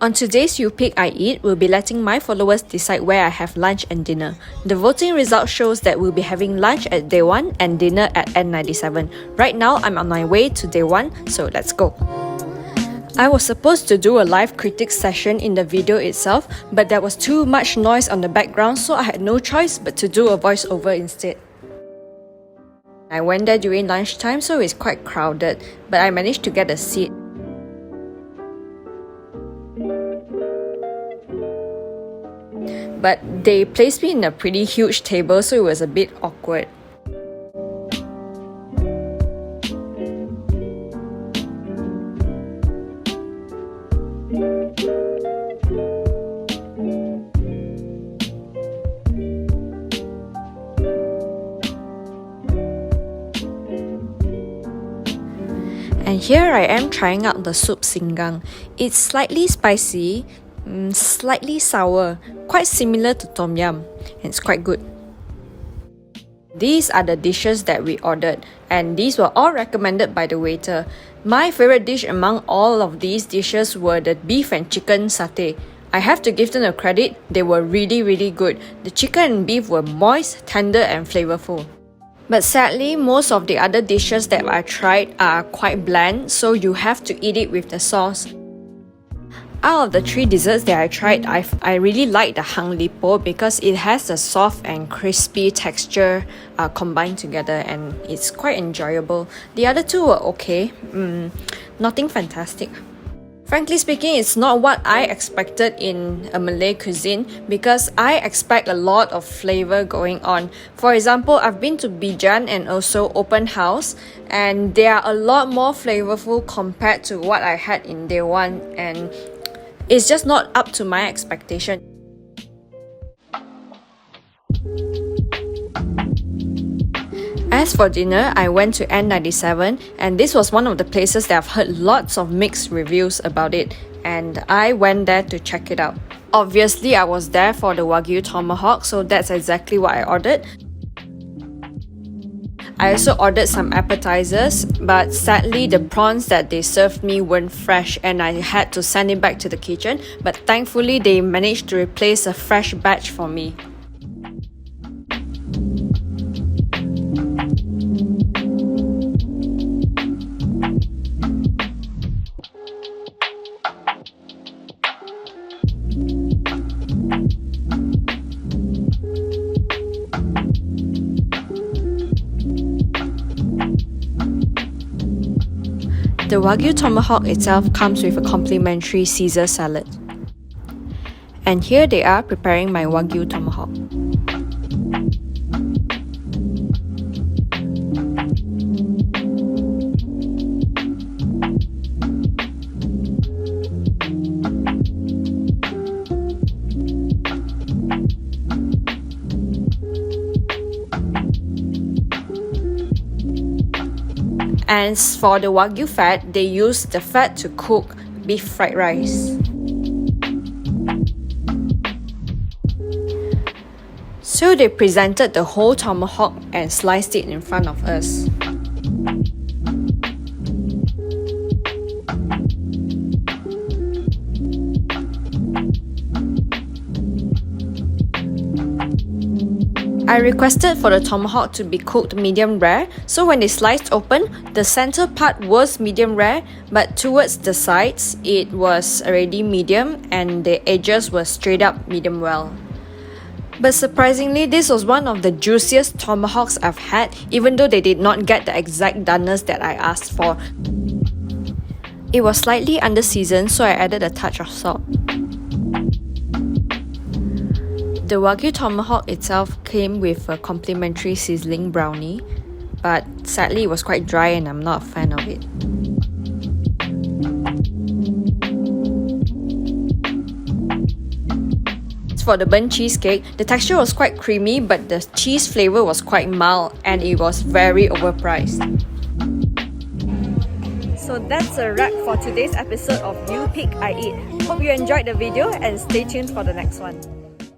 On today's You Pick I Eat, we'll be letting my followers decide where I have lunch and dinner. The voting result shows that we'll be having lunch at Dewan and dinner at N97. Right now, I'm on my way to Dewan, so let's go. I was supposed to do a live critics session in the video itself, but there was too much noise on the background, so I had no choice but to do a voiceover instead. I went there during lunchtime, so it's quite crowded, but I managed to get a seat. But they placed me in a pretty huge table, so it was a bit awkward. And here I am trying out the soup singgang. It's slightly spicy, slightly sour, quite similar to tom yum, and it's quite good. These are the dishes that we ordered, and these were all recommended by the waiter. My favorite dish among all of these dishes were the beef and chicken satay. I have to give them a credit, they were really good. The chicken and beef were moist, tender and flavorful. But sadly, most of the other dishes that I tried are quite bland, so you have to eat it with the sauce. Out of the 3 desserts that I tried, I really like the hang lipo because it has a soft and crispy texture combined together, and it's quite enjoyable. The other 2 were okay, nothing fantastic. Frankly speaking, it's not what I expected in a Malay cuisine because I expect a lot of flavor going on. For example, I've been to Bijan and also Open House, and they are a lot more flavorful compared to what I had in Dewan, and it's just not up to my expectation. As for dinner, I went to N97, and this was one of the places that I've heard lots of mixed reviews about it, and I went there to check it out. Obviously, I was there for the Wagyu Tomahawk, so that's exactly what I ordered. I also ordered some appetizers, but sadly the prawns that they served me weren't fresh and I had to send it back to the kitchen, but thankfully they managed to replace a fresh batch for me. The Wagyu Tomahawk itself comes with a complimentary Caesar salad. And here they are preparing my Wagyu Tomahawk. And for the Wagyu fat, they use the fat to cook beef fried rice. So they presented the whole tomahawk and sliced it in front of us. I requested for the tomahawk to be cooked medium rare, so when they sliced open, the center part was medium rare, but towards the sides, it was already medium and the edges were straight up medium well. But surprisingly, this was one of the juiciest tomahawks I've had, even though they did not get the exact doneness that I asked for. It was slightly under-seasoned, so I added a touch of salt. The Wagyu Tomahawk itself came with a complimentary sizzling brownie, but sadly it was quite dry and I'm not a fan of it. As for the burnt cheesecake, the texture was quite creamy, but the cheese flavour was quite mild and it was very overpriced. So that's a wrap for today's episode of You Pick I Eat. Hope you enjoyed the video and stay tuned for the next one.